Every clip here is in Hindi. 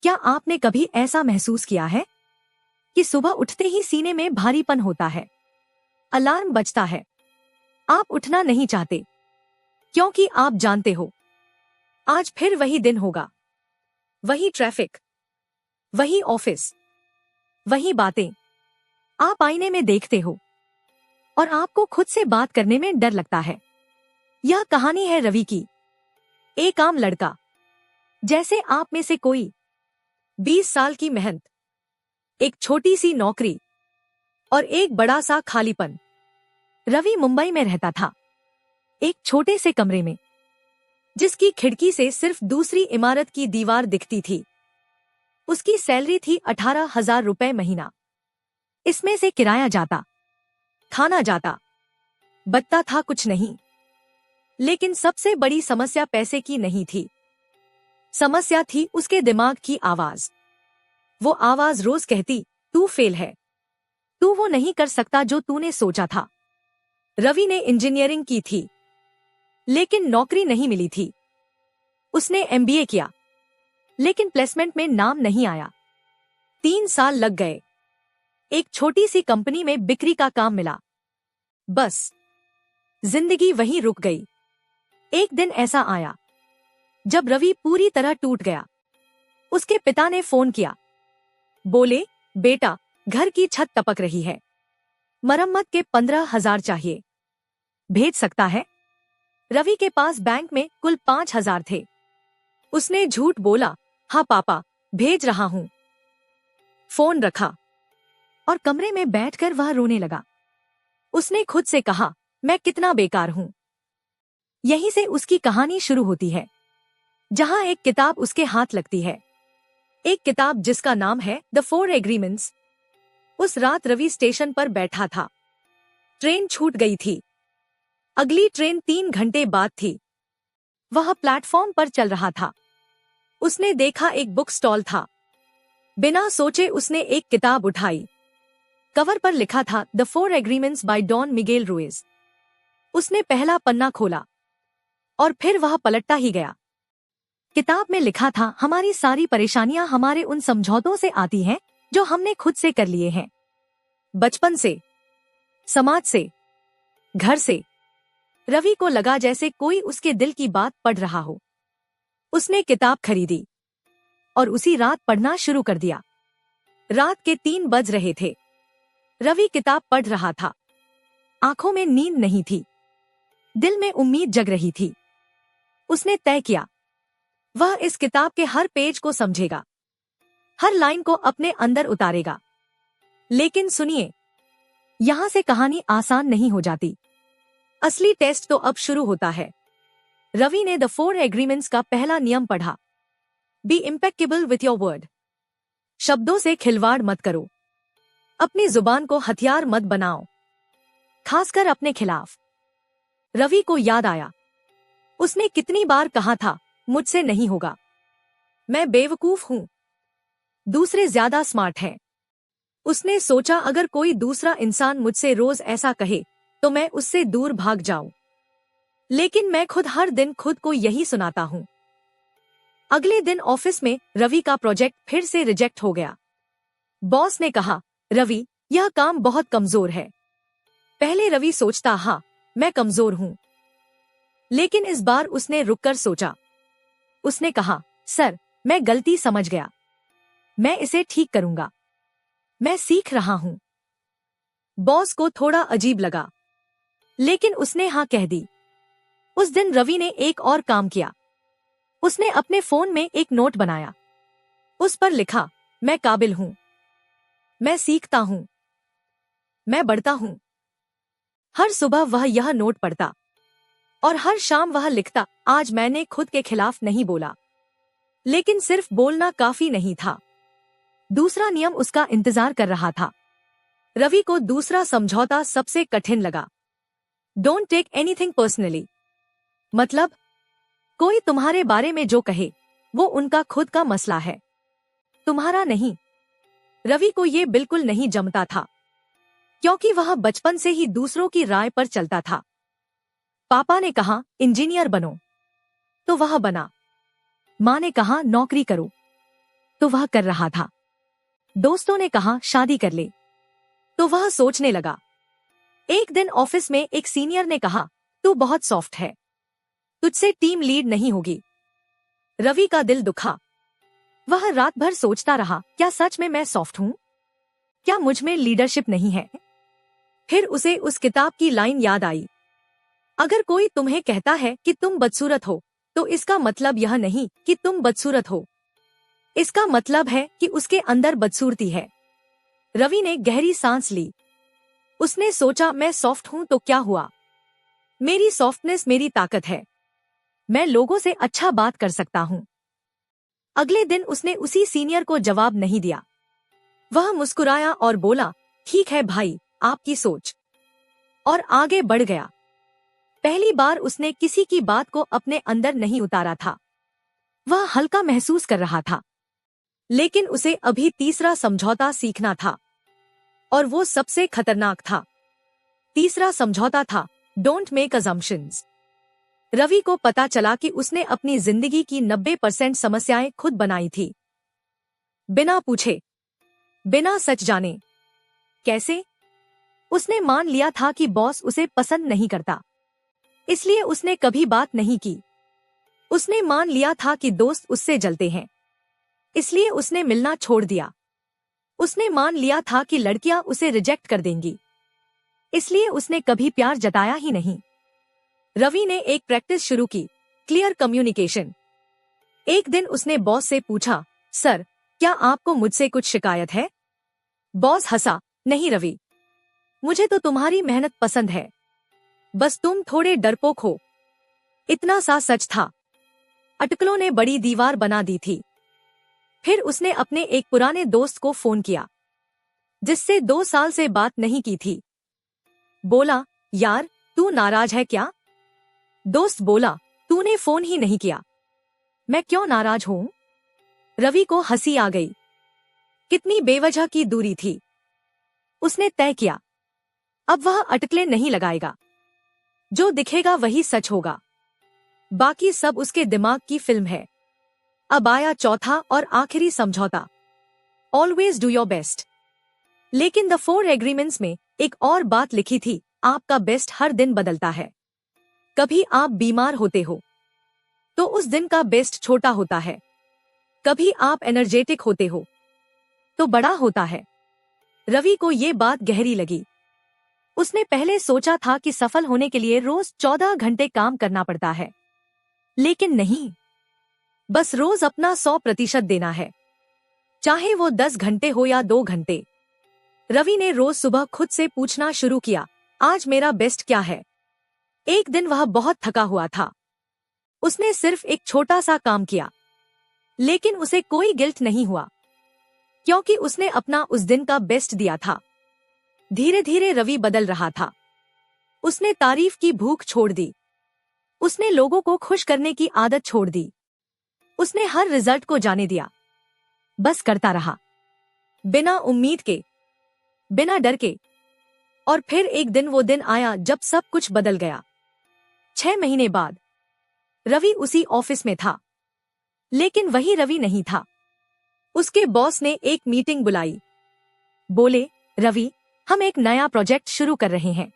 क्या आपने कभी ऐसा महसूस किया है कि सुबह उठते ही सीने में भारीपन होता है, अलार्म बजता है, आप उठना नहीं चाहते क्योंकि आप जानते हो आज फिर वही दिन होगा, वही ट्रैफिक, वही ऑफिस, वही बातें। आप आईने में देखते हो और आपको खुद से बात करने में डर लगता है। यह कहानी है रवि की। एक आम लड़का, जैसे आप में से कोई, 20 साल की मेहनत, एक छोटी सी नौकरी और एक बड़ा सा खालीपन। रवि मुंबई में रहता था, एक छोटे से कमरे में जिसकी खिड़की से सिर्फ दूसरी इमारत की दीवार दिखती थी। उसकी सैलरी थी 18,000 रुपए महीना। इसमें से किराया जाता, खाना जाता, बचता था कुछ नहीं। लेकिन सबसे बड़ी समस्या पैसे की नहीं थी, समस्या थी उसके दिमाग की आवाज। वो आवाज रोज कहती, तू फेल है, तू वो नहीं कर सकता जो तूने सोचा था। रवि ने इंजीनियरिंग की थी, लेकिन नौकरी नहीं मिली थी। उसने एमबीए किया, लेकिन प्लेसमेंट में नाम नहीं आया। 3 साल लग गए। एक छोटी सी कंपनी में बिक्री का काम मिला। बस जिंदगी वहीं रुक गई। एक दिन ऐसा आया जब रवि पूरी तरह टूट गया। उसके पिता ने फोन किया, बोले, बेटा, घर की छत टपक रही है, मरम्मत के 15,000 चाहिए, भेज सकता है? रवि के पास बैंक में कुल 5,000 थे। उसने झूठ बोला, हाँ पापा, भेज रहा हूं। फोन रखा और कमरे में बैठकर वह रोने लगा। उसने खुद से कहा, मैं कितना बेकार हूं। यहीं से उसकी कहानी शुरू होती है, जहां एक किताब उसके हाथ लगती है। एक किताब जिसका नाम है द 4 एग्रीमेंट्स। उस रात रवि स्टेशन पर बैठा था। ट्रेन छूट गई थी। अगली ट्रेन 3 घंटे बाद थी। वह प्लेटफॉर्म पर चल रहा था। उसने देखा एक बुक स्टॉल था। बिना सोचे उसने एक किताब उठाई। कवर पर लिखा था the 4 agreements by Don Miguel Ruiz. उसने पहला पन्ना खोला और फिर वह पलटता ही गया। किताब में लिखा था, हमारी सारी परेशानियां हमारे उन समझौतों से आती हैं जो हमने खुद से कर लिए हैं, बचपन से, समाज से, घर से। रवि को लगा जैसे कोई उसके दिल की बात पढ़ रहा हो। उसने किताब खरीदी और उसी रात पढ़ना शुरू कर दिया। रात के 3 बज रहे थे। रवि किताब पढ़ रहा था। आंखों में नींद नहीं थी, दिल में उम्मीद जग रही थी। उसने तय किया, वह इस किताब के हर पेज को समझेगा, हर लाइन को अपने अंदर उतारेगा। लेकिन सुनिए, यहां से कहानी आसान नहीं हो जाती। असली टेस्ट तो अब शुरू होता है। रवि ने द 4 एग्रीमेंट्स का पहला नियम पढ़ा, बी इम्पेक्केबल विथ योर वर्ड। शब्दों से खिलवाड़ मत करो, अपनी जुबान को हथियार मत बनाओ, खासकर अपने खिलाफ। रवि को याद आया, उसने कितनी बार कहा था, मुझसे नहीं होगा, मैं बेवकूफ हूं, दूसरे ज्यादा स्मार्ट हैं। उसने सोचा, अगर कोई दूसरा इंसान मुझसे रोज ऐसा कहे तो मैं उससे दूर भाग जाऊं। लेकिन मैं खुद हर दिन खुद को यही सुनाता हूं। अगले दिन ऑफिस में रवि का प्रोजेक्ट फिर से रिजेक्ट हो गया। बॉस ने कहा, रवि, यह काम बहुत कमजोर है। पहले रवि सोचता, हाँ, मैं कमजोर हूं। लेकिन इस बार उसने रुककर सोचा। उसने कहा, सर, मैं गलती समझ गया, मैं इसे ठीक करूंगा, मैं सीख रहा हूं। बॉस को थोड़ा अजीब लगा, लेकिन उसने हाँ कह दी। उस दिन रवि ने एक और काम किया। उसने अपने फोन में एक नोट बनाया। उस पर लिखा, मैं काबिल हूं, मैं सीखता हूं, मैं बढ़ता हूं। हर सुबह वह यह नोट पढ़ता और हर शाम वह लिखता, आज मैंने खुद के खिलाफ नहीं बोला। लेकिन सिर्फ बोलना काफी नहीं था। दूसरा नियम उसका इंतजार कर रहा था। रवि को दूसरा समझौता सबसे कठिन लगा। Don't take anything personally. मतलब, कोई तुम्हारे बारे में जो कहे वो उनका खुद का मसला है, तुम्हारा नहीं। रवि को ये बिल्कुल नहीं जमता था, क्योंकि वह बचपन से ही दूसरों की राय पर चलता था। पापा ने कहा, इंजीनियर बनो, तो वह बना। माँ ने कहा, नौकरी करो, तो वह कर रहा था। दोस्तों ने कहा शादी कर ले, तो वह सोचने लगा। एक दिन ऑफिस में एक सीनियर ने कहा, तू बहुत सॉफ्ट है, तुझसे टीम लीड नहीं होगी। रवि का दिल दुखा। वह रात भर सोचता रहा, क्या सच में मैं सॉफ्ट हूँ? क्या मुझ में लीडरशिप नहीं है? फिर उसे उस किताब की लाइन याद आई, अगर कोई तुम्हें कहता है कि तुम बदसूरत हो, तो इसका मतलब यह नहीं कि तुम बदसूरत हो, इसका मतलब है कि उसके अंदर बदसूरती है। रवि ने गहरी सांस ली। उसने सोचा, मैं सॉफ्ट हूं तो क्या हुआ? मेरी सॉफ्टनेस मेरी ताकत है, मैं लोगों से अच्छा बात कर सकता हूं। अगले दिन उसने उसी सीनियर को जवाब नहीं दिया। वह मुस्कुराया और बोला, ठीक है भाई, आपकी सोच, और आगे बढ़ गया। पहली बार उसने किसी की बात को अपने अंदर नहीं उतारा था। वह हल्का महसूस कर रहा था, लेकिन उसे अभी तीसरा समझौता सीखना था, और वो सबसे खतरनाक था। तीसरा समझौता था, डोंट मेक अजम्पशंस। रवि को पता चला कि उसने अपनी जिंदगी की 90% समस्याएं खुद बनाई थी, बिना पूछे, बिना सच जाने। कैसे? उसने मान लिया था कि बॉस उसे पसंद नहीं करता, इसलिए उसने कभी बात नहीं की। उसने मान लिया था कि दोस्त उससे जलते हैं, इसलिए उसने मिलना छोड़ दिया। उसने मान लिया था कि लड़कियां उसे रिजेक्ट कर देंगी, इसलिए उसने कभी प्यार जताया ही नहीं। रवि ने एक प्रैक्टिस शुरू की, क्लियर कम्युनिकेशन। एक दिन उसने बॉस से पूछा, सर, क्या आपको मुझसे कुछ शिकायत है? बॉस हंसा, नहीं रवि, मुझे तो तुम्हारी मेहनत पसंद है, बस तुम थोड़े डरपोक हो। इतना सा सच था। अटकलों ने बड़ी दीवार बना दी थी। फिर उसने अपने एक पुराने दोस्त को फोन किया, जिससे 2 साल से बात नहीं की थी। बोला, यार, तू नाराज है क्या? दोस्त बोला, तूने फोन ही नहीं किया, मैं क्यों नाराज हूं? रवि को हंसी आ गई। कितनी बेवजह की दूरी थी। उसने तय किया, अब वह अटकलें नहीं लगाएगा। जो दिखेगा वही सच होगा, बाकी सब उसके दिमाग की फिल्म है। अब आया चौथा और आखिरी समझौता, ऑलवेज डू योर बेस्ट। लेकिन द 4 एग्रीमेंट्स में एक और बात लिखी थी, आपका बेस्ट हर दिन बदलता है। कभी आप बीमार होते हो, तो उस दिन का बेस्ट छोटा होता है। कभी आप एनर्जेटिक होते हो, तो बड़ा होता है। रवि को ये बात गहरी लगी। उसने पहले सोचा था कि सफल होने के लिए रोज 14 घंटे काम करना पड़ता है, लेकिन नहीं, बस रोज अपना 100% देना है, चाहे वो 10 घंटे हो या 2 घंटे। रवि ने रोज सुबह खुद से पूछना शुरू किया, आज मेरा बेस्ट क्या है? एक दिन वह बहुत थका हुआ था। उसने सिर्फ एक छोटा सा काम किया, लेकिन उसे कोई गिल्ट नहीं हुआ, क्योंकि उसने अपना उस दिन का बेस्ट दिया था। धीरे धीरे रवि बदल रहा था। उसने तारीफ की भूख छोड़ दी। उसने लोगों को खुश करने की आदत छोड़ दी। उसने हर रिजल्ट को जाने दिया, बस करता रहा, बिना उम्मीद के, बिना डर के। और फिर एक दिन वो दिन आया जब सब कुछ बदल गया। 6 महीने बाद रवि उसी ऑफिस में था, लेकिन वही रवि नहीं था। उसके बॉस ने एक मीटिंग बुलाई। बोले, रवि, हम एक नया प्रोजेक्ट शुरू कर रहे हैं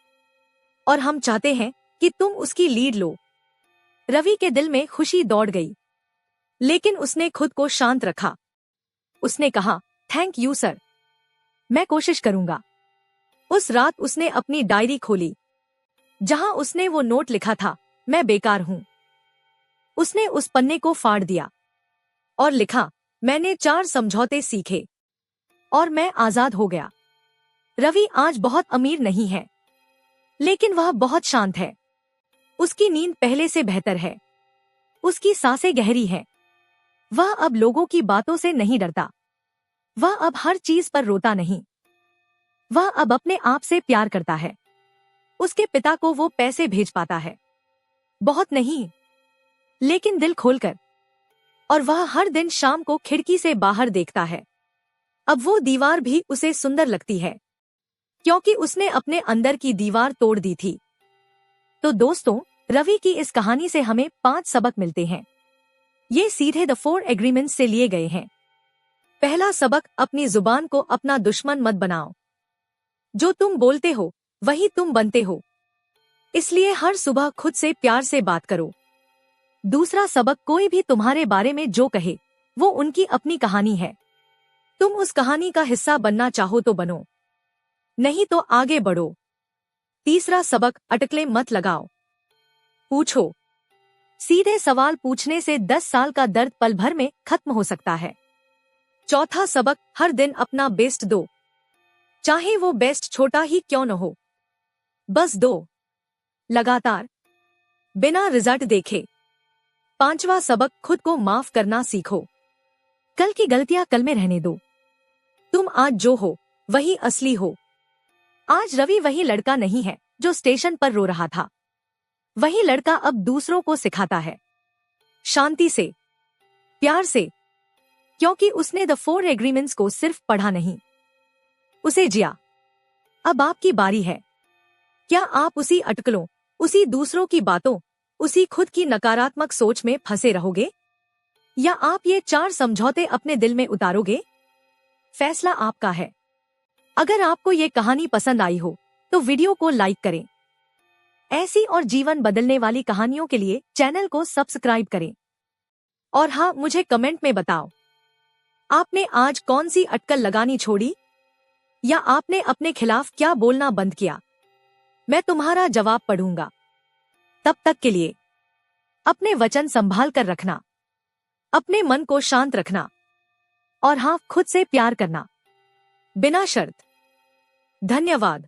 और हम चाहते हैं कि तुम उसकी लीड लो। रवि के दिल में खुशी दौड़ गई, लेकिन उसने खुद को शांत रखा। उसने कहा, थैंक यू सर, मैं कोशिश करूंगा। उस रात उसने अपनी डायरी खोली, जहां उसने वो नोट लिखा था, मैं बेकार हूं। उसने उस पन्ने को फाड़ दिया और लिखा, मैंने 4 समझौते सीखे और मैं आजाद हो गया। रवि आज बहुत अमीर नहीं है, लेकिन वह बहुत शांत है। उसकी नींद पहले से बेहतर है। उसकी सांसें गहरी हैं। वह अब लोगों की बातों से नहीं डरता। वह अब हर चीज पर रोता नहीं। वह अब अपने आप से प्यार करता है। उसके पिता को वो पैसे भेज पाता है, बहुत नहीं, लेकिन दिल खोलकर। और वह हर दिन शाम को खिड़की से बाहर देखता है। अब वो दीवार भी उसे सुंदर लगती है, क्योंकि उसने अपने अंदर की दीवार तोड़ दी थी। तो दोस्तों, रवि की इस कहानी से हमें 5 सबक मिलते हैं। ये सीधे द 4 एग्रीमेंट्स से लिए गए हैं। पहला सबक, अपनी जुबान को अपना दुश्मन मत बनाओ। जो तुम बोलते हो वही तुम बनते हो, इसलिए हर सुबह खुद से प्यार से बात करो। दूसरा सबक, कोई भी तुम्हारे बारे में जो कहे वो उनकी अपनी कहानी है। तुम उस कहानी का हिस्सा बनना चाहो तो बनो, नहीं तो आगे बढ़ो। तीसरा सबक, अटकलें मत लगाओ, पूछो। सीधे सवाल पूछने से 10 साल का दर्द पल भर में खत्म हो सकता है। चौथा सबक, हर दिन अपना बेस्ट दो, चाहे वो बेस्ट छोटा ही क्यों न हो, बस दो, लगातार, बिना रिजल्ट देखे। पांचवा सबक, खुद को माफ करना सीखो। कल की गलतियां कल में रहने दो। तुम आज जो हो वही असली हो। आज रवि वही लड़का नहीं है जो स्टेशन पर रो रहा था। वही लड़का अब दूसरों को सिखाता है, शांति से, प्यार से, क्योंकि उसने द 4 एग्रीमेंट्स को सिर्फ पढ़ा नहीं, उसे जिया। अब आपकी बारी है। क्या आप उसी अटकलों, उसी दूसरों की बातों, उसी खुद की नकारात्मक सोच में फंसे रहोगे, या आप ये 4 समझौते अपने दिल में उतारोगे? फैसला आपका है। अगर आपको ये कहानी पसंद आई हो तो वीडियो को लाइक करें। ऐसी और जीवन बदलने वाली कहानियों के लिए चैनल को सब्सक्राइब करें। और हाँ, मुझे कमेंट में बताओ, आपने आज कौन सी अटकल लगानी छोड़ी, या आपने अपने खिलाफ क्या बोलना बंद किया? मैं तुम्हारा जवाब पढ़ूंगा। तब तक के लिए अपने वचन संभाल कर रखना, अपने मन को शांत रखना, और हाँ, खुद से प्यार करना, बिना शर्त। धन्यवाद।